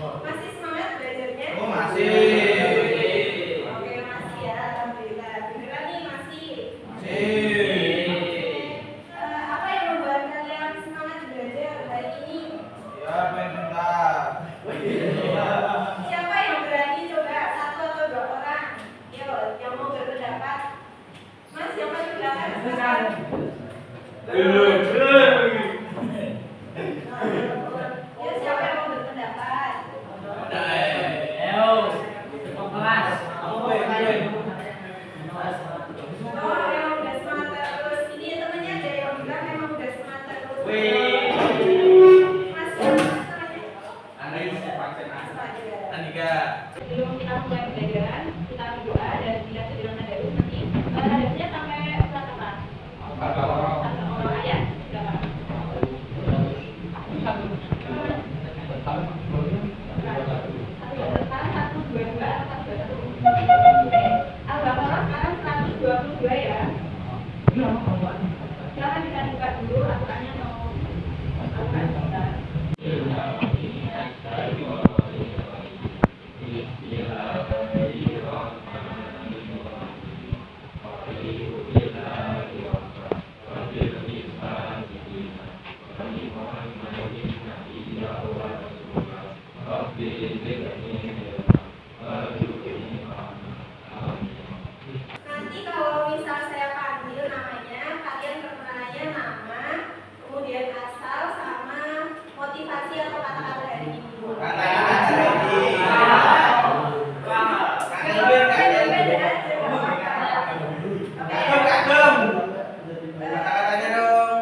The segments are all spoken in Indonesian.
Masih semangat belajarnya? Oh, masih. Oke, masih ya, alhamdulillah. Beneran nih masih? Masih. Apa yang membuat kalian semangat belajar hari ini? Ya, main bentar. Siapa yang berani coba? Satu atau dua orang? Yo, yang mau berpendapat. Mas, yang paling belakang. Ya, siapa yang mau berpendapat? Oh, yang udah semangat terus. Ini temennya ada yang bilang memang udah semangat terus. Mas, namanya? Sebelum kita mulai pembelajaran, kita berdoa dan bila sedang ada nanti hadapnya sampai surat apa? Satu ayat berapa? Satu, dua, dua, atau satu, dua, satu. Al-Baqarah sekarang 122 ya. Silakan bisa buka dulu, aturannya mau aturan kita. Nanti kalau misal saya panggil namanya, kalian perkenalannya nama, kemudian asal sama motivasi atau kata-kata dari ibu. Kata-katanya dong.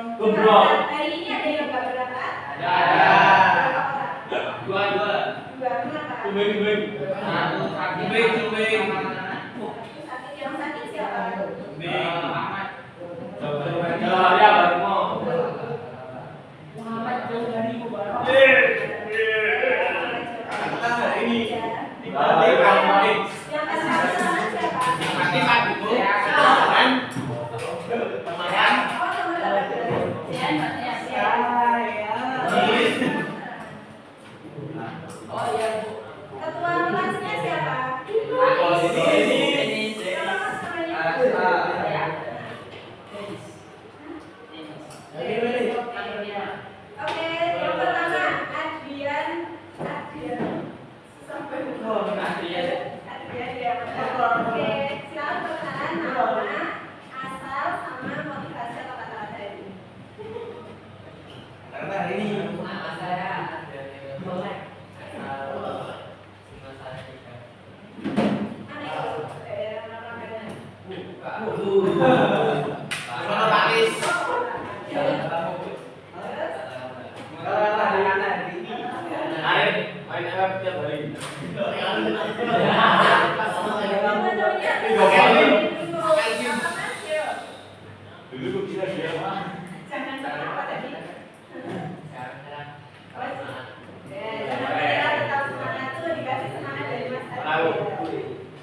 Hari ini ada yang nggak berangkat? Ada. Dua, kenapa? Sakit, yang sakit siapa? Yang kata-kata siapa? Oh, teman Ketua kelasnya siapa? Kalau mas namanya? Oke, yang pertama Adrian. Sampai Adrian ya. Oke, silakan perkenalan nama, asal sama motivasi atau kata-kata tadi. Kata hari ini.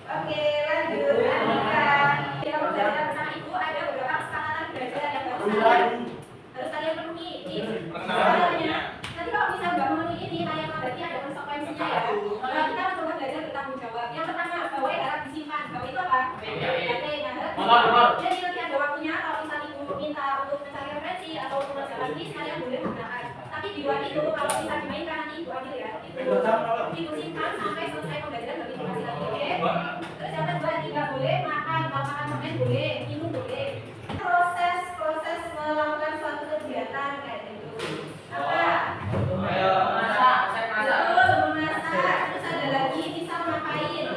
Oke, lanjut. Andika. Di kamu belajar bersama ibu ada beberapa kesepakatan belajar yang harus kalian penuhi. Soalnya, nanti kalau bisa nggak memenuhi ini, kalian berarti ada konsekuensinya ya. Kalau kita mencoba belajar bertanggung jawab. Yang pertama, bawa harap disimpan. Bawa itu apa? Jadi nanti ada waktunya kalau misal ibu minta untuk mencari referensi atau untuk mengerjakan list, kalian boleh menggunakan. Tapi di luar itu, kalau bisa dimainkan nanti ibu ambil ya. Ibu simpan sampai selesai pembelajaran baru dikasih lagi, oke? Terus yang kedua, tidak boleh makan. Kalau makan permen boleh, minum boleh. Proses melakukan suatu kegiatan kayak gitu. Apa? Betul, memasak. Terus ada lagi bisa ngapain?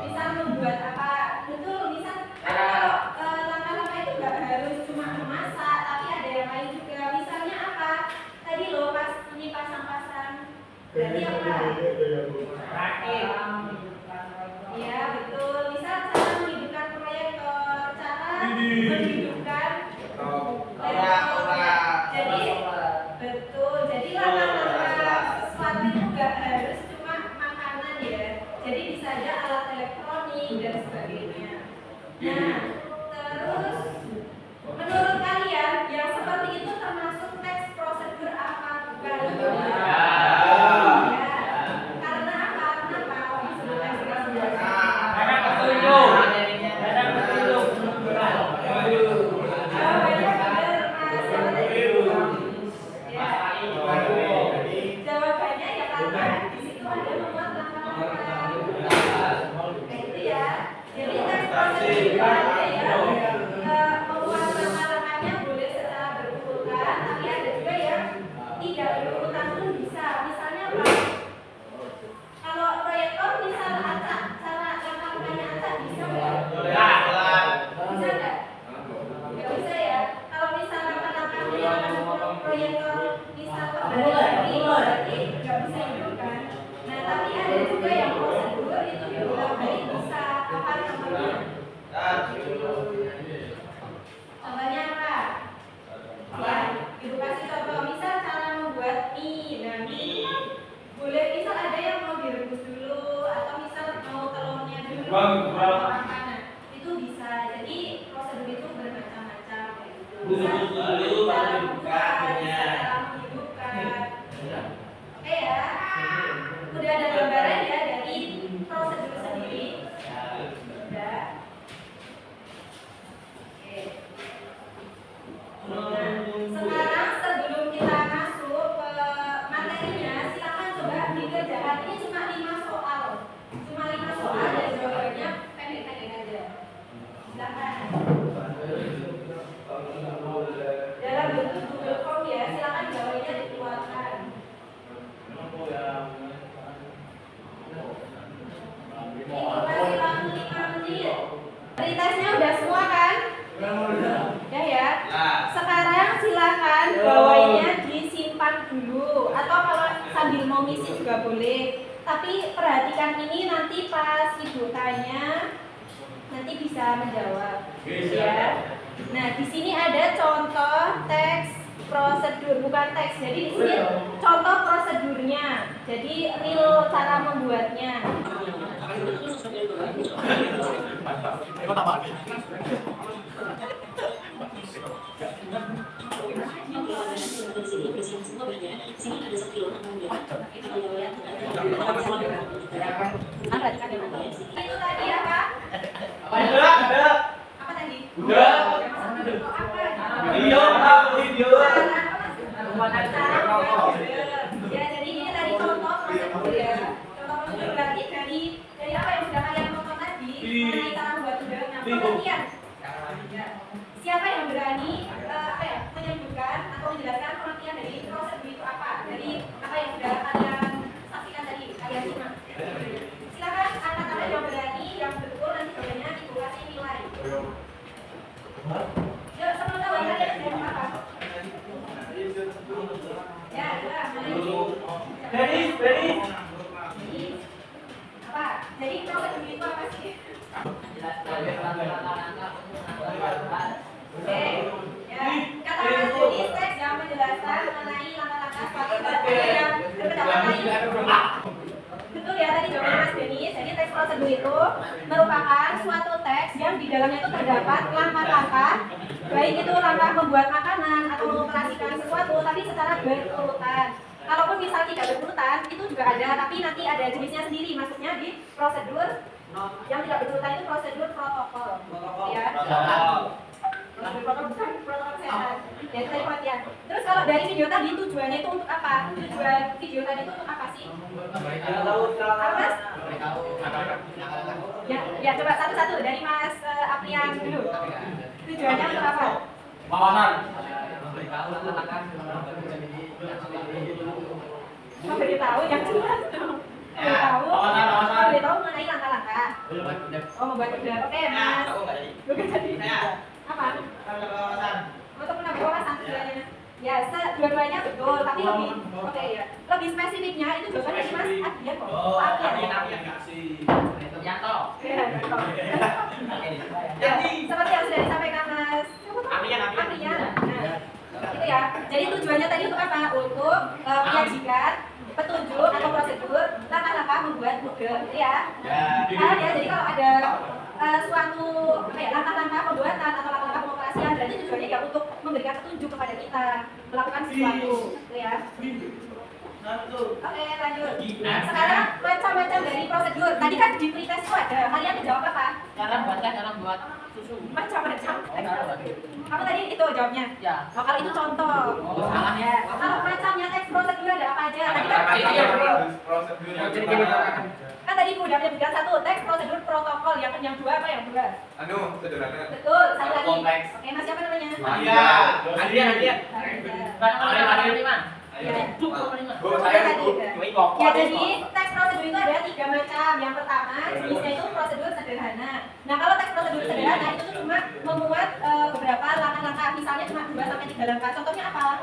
Bisa membuat apa? Betul, bisa. Kalau langkah-langkah itu nggak harus cuma memasak, tapi ada yang lain juga. Misalnya apa? Tadi loh pas ini pasang-pasang. Berarti apa? Iya, betul. Misal cara menghidupkan proyektor, cara menghidupkan Jadi betul. Jadi langkah-langkah sesuatu itu nggak harus cuma makanan ya. Jadi bisa aja alat elektronik dan sebagainya. Nah, terus menurut kalian yang seperti itu termasuk tes proyektor misal berarti nggak bisa hidup kan. Nah tapi ada juga yang prosedur itu diulang-ulang bisa apa namanya? Contohnya apa? Ya, ibu kasih contoh misal cara membuat mie. Nah mie boleh misal ada yang mau direbus dulu atau misal mau telurnya dulu atau apa. Nah itu bisa. Jadi prosedur itu bermacam-macam kayak gitu. Bisa cara membuat, bisa cara menghidupkan. Oke ya. Udah ada gambaran ya dari prosedur sendiri. Udah. Oke. Nah, sekarang sebelum kita masuk ke materinya, silakan coba dikerjakan. Ini cuma 5 soal. Cuma 5 soal dan jawabannya pendek-pendek aja. Silakan. Dalam bentuk Google Form ya, silakan jawabannya dikeluarkan. Kasih waktu 5 menit. Pretestnya udah semua kan? Ya ya. Sekarang silakan bawahnya disimpan dulu atau kalau sambil mau ngisi juga boleh. Tapi perhatikan ini nanti pas ibu tanya nanti bisa menjawab. Ya. Nah di sini ada contoh teks prosedur bukan teks. Jadi di sini contoh prosedurnya. Jadi real cara membuatnya. Itu tadi apa? Apa tadi? Video. Ya, jadi ini tadi contoh prosedur ya. Contoh prosedur berarti dari apa yang sudah kalian tonton tadi, mengenai cara membuat udang. Nah, pengertian. Siapa yang berani menyebutkan atau menjelaskan pengertian dari prosedur itu apa? Dari apa yang sudah kalian saksikan tadi, kalian simak. Silakan angkat tangan yang berani, yang betul nanti jawabannya ibu kasih nilai. Yuk, sebelum tahu kalian sudah apa? Ya, Ready. apa? Jadi prosedur itu apa sih? Oke, ya. Kata-kata jenis teks yang menjelaskan mengenai langkah-langkah suatu upaya yang berpendapat lain. Betul ya tadi jawaban Mas Denis. Jadi teks prosedur itu merupakan suatu teks yang di dalamnya itu terdapat langkah-langkah, baik itu langkah membuat makanan atau mengoperasikan sesuatu, tapi secara berurutan. Kalaupun misal tidak berurutan, itu juga ada, tapi nanti ada jenisnya sendiri. Maksudnya di prosedur yang tidak berurutan itu prosedur protokol. Ya. Prosedur protokol bukan protokol kesehatan. Ya itu tadi pengertian. Terus kalau dari video tadi tujuannya itu untuk apa? Tujuan video tadi itu untuk apa sih? Apa Mas? Ya coba satu-satu dari Mas Aprian dulu. Tujuannya untuk apa? Wawasan. Memberitahu yang jelas. Memberitahu mengenai langkah-langkah. Oh membuat udang. Oke Mas. Bukan jadi. Apa? Untuk menambah wawasan tujuannya. Ya, dua-duanya betul, tapi lebih oke ya. Lebih spesifiknya itu jawaban dari Mas Adian kok. Adian kasih. Yanto. Ya, seperti yang sudah disampaikan Mas. Aprian. Nah, itu ya. Jadi tujuannya tadi untuk apa? Untuk menyajikan petunjuk atau prosedur langkah-langkah membuat udang, ya. Ya, jadi kalau ada suatu langkah-langkah pembuatan atau langkah-langkah pengoperasian, berarti tujuannya ya untuk memberikan petunjuk kepada kita melakukan sesuatu, ya. Oke, lanjut. Sekarang macam-macam dari prosedur. Tadi kan di pretest itu ada. Kalian jawab apa? Cara buat susu. Macam-macam. Apa tadi itu jawabnya? Ya. Oh, kalau itu contoh. Salah ya. Kalau macamnya teks prosedur ada apa aja? Tadi kan kan tadi udah menyebutkan satu teks prosedur protokol. Yang dua apa yang dua? Sederhana. Betul. Satu lagi. Kompleks. Oke, Mas siapa namanya? Adian. Ada 5. Ya. Saya Ya, jadi teks prosedur prosedur itu ada 3 macam. Yang pertama, jenisnya itu prosedur sederhana. Nah, kalau teks prosedur sederhana itu tuh cuma memuat beberapa langkah-langkah, misalnya cuma 2 sampai 3 langkah. Contohnya apa?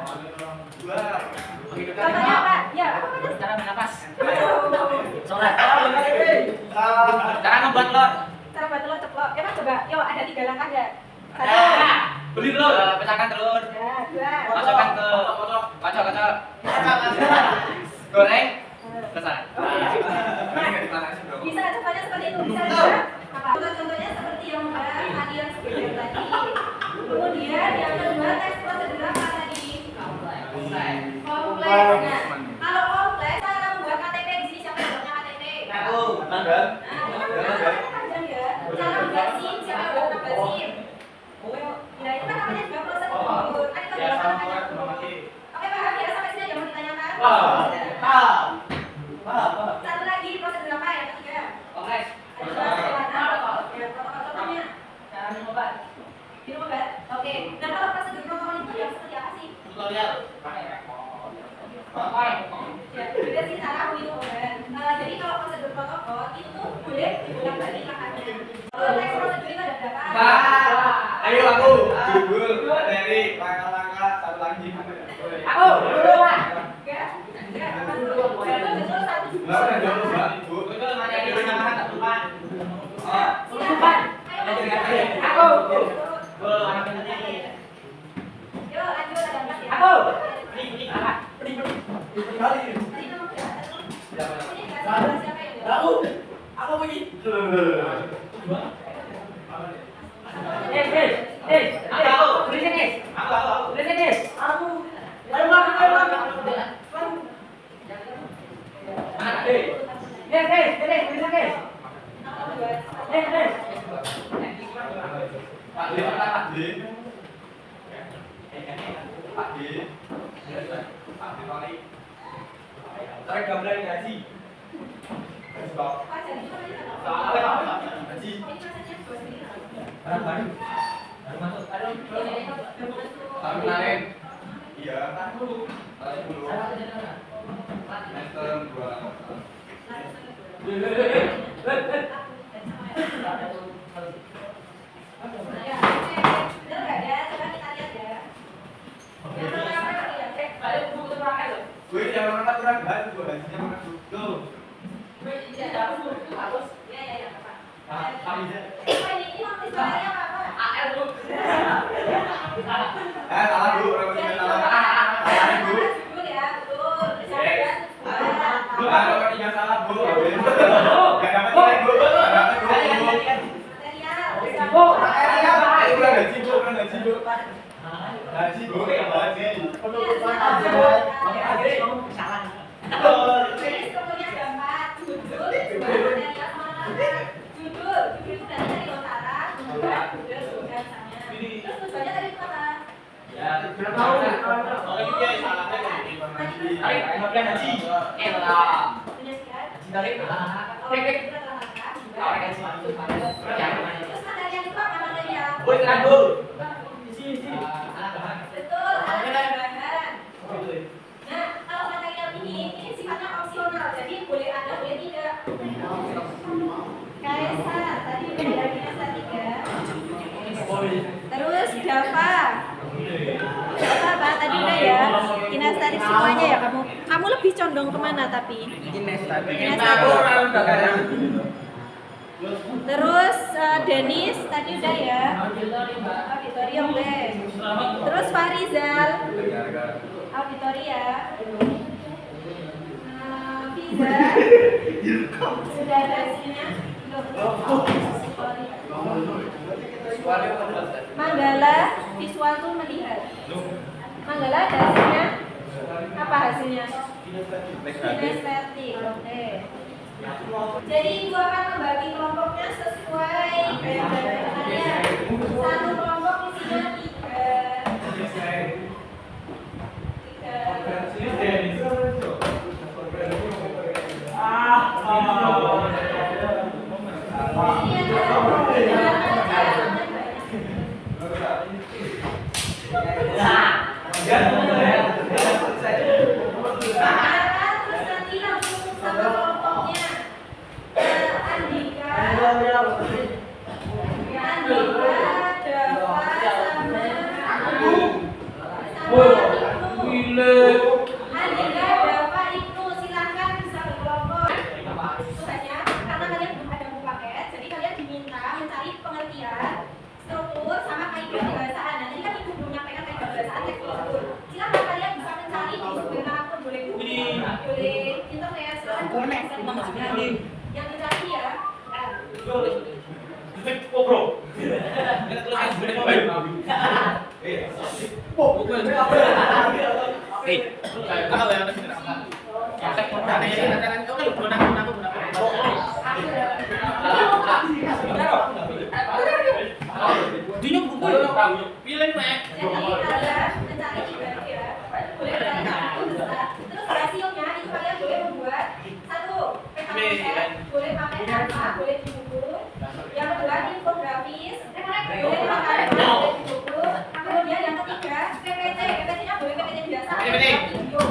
Contohnya apa? Ya, apa Mas? Cara bernapas. Sholat. Cara ngebuat telur. Cara buat telur ceplok. Ya, Mas, coba. Yuk, ada 3 langkah enggak? Beli telur. Pecahkan telur. Ya, 2. Masukkan ke kocok. Goreng. Selesai. Bisa contohnya seperti itu, bisa juga apa? Contohnya seperti yang tadi yang sebelumnya tadi. Kemudian yang kedua teks prosedur apa tadi? Kompleks. Nah, kalau kompleks cara membuat KTP di sini siapa yang punya KTP? Aku. Nah, ini kan panjang ya. Cara membuat SIM siapa yang membuat SIM? Nah, itu kan namanya juga prosedur. Kan itu adalah langkah-langkah. Oke, paham ya sampai sini ada yang mau ditanyakan? Satu lagi prosedur apa yang ketiga? Kompleks. Minum obat. Oke. Nah, kalau prosedur protokol itu yang seperti apa sih? Tutorial. Ya, beda sih cara minum obat. Jadi kalau prosedur protokol itu tuh boleh diulang-balik langkahnya. Kalau teks prosedur itu ada berapa? Ayo aku. Judul dari langkah-langkah satu lagi. Aku dulu lah. Enggak. Judul satu judul. Ibu. Itu mana yang dinamakan tak lupa. Silakan. Aku. Yuk, lanjut ada empat ya. Aku. Ini enggak siapa yang Aku pergi. Aku. Tulisin nih. Aku. Tulisin nih. Aku. Ayo masuk. Tulisin nih. Pak D. Pak D. Paling. Tarik gambar gaji. Gaji bawah. Pak, jadi cuma ini kan? Gaji. Ini masanya dua sendiri. Baru masuk. Tahun kemarin. Iya. Tahun dulu. Semester 2. Gue jangan mana kurang banget gue hasilnya mana tuh. Salah dulu, orang ini salah dulu. Bu, ada orang yang salah bu. Gak dapat nilai bu. Gak dapat bu. Gaji bu, gaji bu. Gaji bu, Betul, ada tambahan. Nah, kalau material ini sifatnya opsional, jadi boleh ada, boleh tidak. Kaisar, tadi udah ada Kaisar 3. Terus Java. Java apa? Tadi udah ya. Kinestatik semuanya ya kamu. Kamu lebih condong kemana tapi? Kinestatik. Terus Denis tadi udah ya. Auditorium deh. Terus Farizal. Auditoria. Visa. Sudah ada hasilnya. Manggala visual tuh melihat. Manggala ada hasilnya. Apa hasilnya? Kinestetik. Oke. Jadi ibu akan membagi kelompoknya sesuai gaya belajarnya. Satu kelompok isinya 3. Terus nanti langsung sama kelompoknya. Andika, Bapak, Ibnu, silahkan bisa berkelompok. Tugasnya, karena kalian belum ada buku paket, jadi kalian diminta mencari pengertian, struktur, sama kaidah bahasaan. Nanti kan Ibu belum menyampaikan kaidah bahasaan teks prosedur. Silahkan kalian bisa mencari di sumber manapun, boleh buku, boleh internet, silahkan. Yang dicari ya. Pilih nih. Jadi kalian mencari ibadah ya, boleh mencari satu besar. Terus hasilnya itu kalian boleh membuat satu peta konsep, boleh pakai Canva, boleh di buku. Yang kedua infografis, boleh pakai boleh di buku. Kemudian yang ketiga PPT, PPT-nya boleh PPT biasa atau video.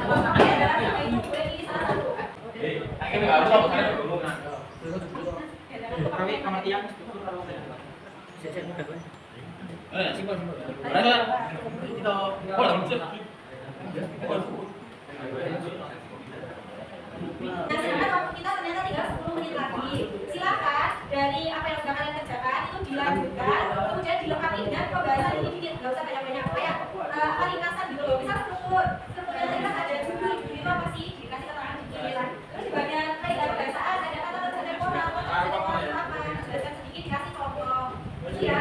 Tapi adalah itu boleh pilih salah satu. Nah, sekarang waktu kita ternyata tinggal 10 menit lagi. Silakan dari apa yang sudah kalian kerjakan itu dilanjutkan, kemudian dilengkapi dengan pembahasan dikit-dikit, nggak usah banyak-banyak. Kayak ringkasan gitu loh. Misal strukturnya tadi kan ada judul itu apa sih? Dikasih keterangan dikit. Terus di bagian kaidah bahasaan ada kata kerja temporal, kata kerja temporal itu apa? Jelaskan sedikit, dikasih contoh. Itu ya.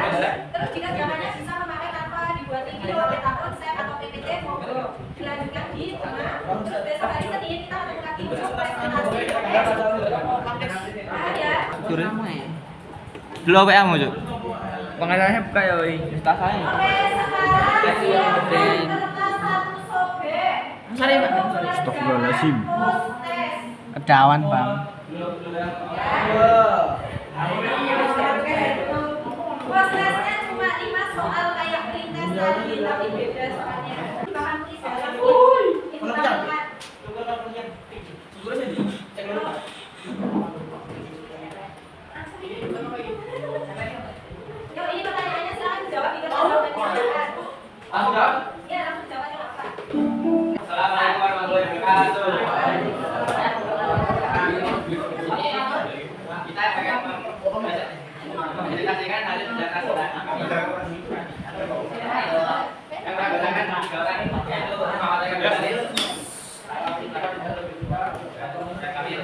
Terus jika jawabannya bisa memakai tanpa dibuat video, peta konsep atau PPT, monggo dilanjutkan di tengah. Terus besok hari Senin kita ketemu lagi untuk presentasi. Ya. Dulu apa kamu, Cuk? Pengacaranya buka ya, woi. Tas saya. Oke, sekarang silakan kertas satu sobek. Astagfirullahaladzim. Proses. Kecawan, Bang. Prosesnya cuma 5 soal kayak ringkas tadi, tapi beda soalnya. Bahan tulis dalam itu tampilan. Yuk, ini pertanyaannya silahkan jawab di kertas jawaban. Ya, langsung jawabnya apa? Assalamualaikum warahmatullahi wabarakatuh. Kita akan mempresentasikan hasil data yang berdasarkan tiga orang yaitu Muhammad Kamil,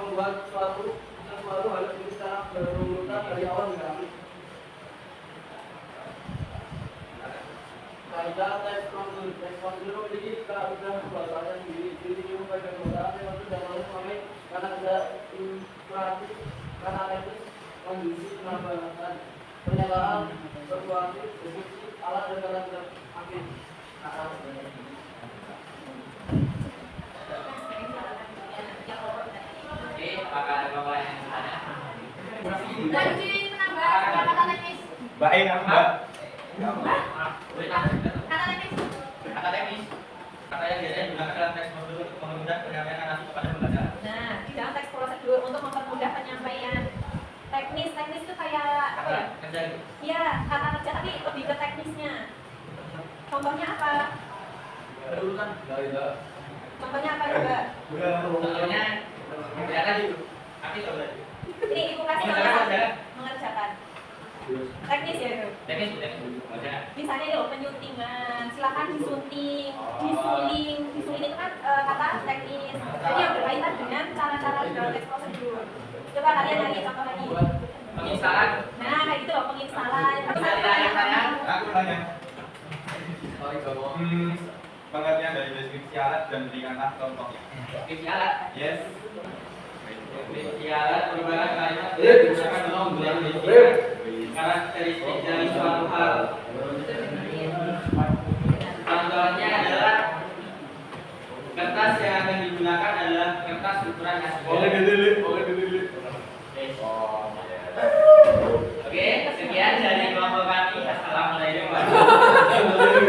membuat sesuatu harus secara berurutan dari awal hingga akhir. Kaidah teks prosedur memiliki keaduan bahasa sendiri. Jadi pada kemudahan yang sudah lalu kami karena ada imperatif, karena etis, kondisi penambahan, pernyataan, persuasi, deduksi, alat dan kata akhir. Apakah ada bapak yang bertanya? Lanjut menambah kata teknis. Baik, Mbak. Kata teknis. Kata teknis. Kata yang biasanya digunakan dalam teks prosedur untuk mempermudah penyampaian narasi kepada pembaca. Nah, di dalam teks prosedur untuk mempermudah penyampaian teknis itu kayak apa ya? Kerja gitu. Iya, kata kerja tapi lebih ke teknisnya. Contohnya apa? Berurutan. Contohnya apa juga? Contohnya kelihatan itu. Tapi coba. Ini ibu kasih mengerjakan. Teknis ya itu. Teknis. Misalnya itu penyuntingan, silakan disunting, disuling itu kan kata teknis. Jadi yang berkaitan dengan cara-cara di dalam teks prosedur. Coba kalian nyari contoh lagi. Penginstalan. Nah, kayak gitu loh penginstalan. Bisa ditanya saya. Aku tanya. dari deskripsi alat dan berikanlah contohnya. Deskripsi alat. Yes. Deskripsi alat merupakan kalimat yang digunakan untuk mendefinisikan karakteristik dari suatu hal. Contohnya adalah kertas yang akan digunakan adalah kertas ukuran A9. Oke, sekian dari kelompok kami. Assalamualaikum warahmatullahi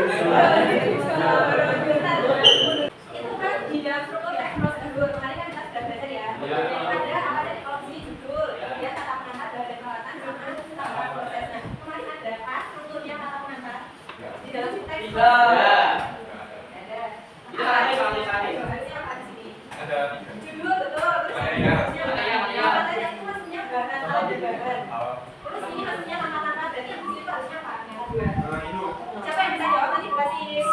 Itu kan di dalam struktur teks prosedur kemarin kan kita sudah belajar ya. Ada apa tadi kalau di sini judul, kemudian kata pengantar dari peralatan sama tambahan prosesnya. Kemarin ada pas strukturnya kata pengantar di dalam teks. wabarakatuh. Ada. Itu tadi soal-soalnya. Harusnya apa di sini? Ada Judul betul. Terus harusnya katanya itu maksudnya bahan alat dan bahan. Terus ini maksudnya kata-kata berarti yang di sini tuh harusnya apa? Yang kedua. Siapa yang bisa jawab nanti dikasih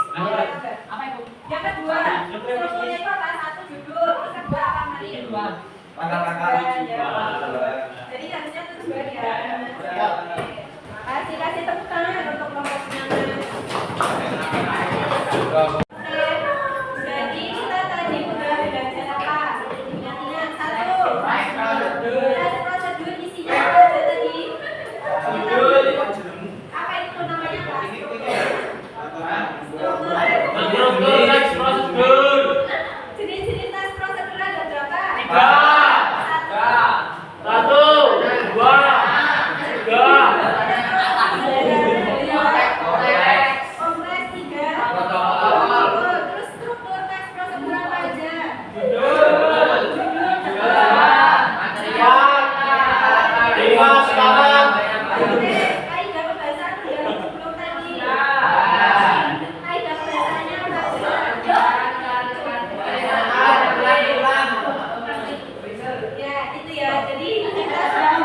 Apa itu? yang kedua, strukturnya itu apa? Satu judul, terus kedua apa Mari? Jadi harusnya itu dua ya. Kasih tepuk tangan untuk kelompok penyanyi. Jadi kita tadi udah belajar apa? Ingat-ingat satu. Prosedur isinya apa aja tadi? Apa itu namanya Pak? Jenis-jenis tes prosedur ada berapa? Satu. Kompleks tiga. Terus struktur tes prosedur apa aja? Judul kedua. Oke, kaidah pembahasan udah belum tadi. Kaidah pembahasannya apa aja? Ya, itu ya. Jadi kita sudah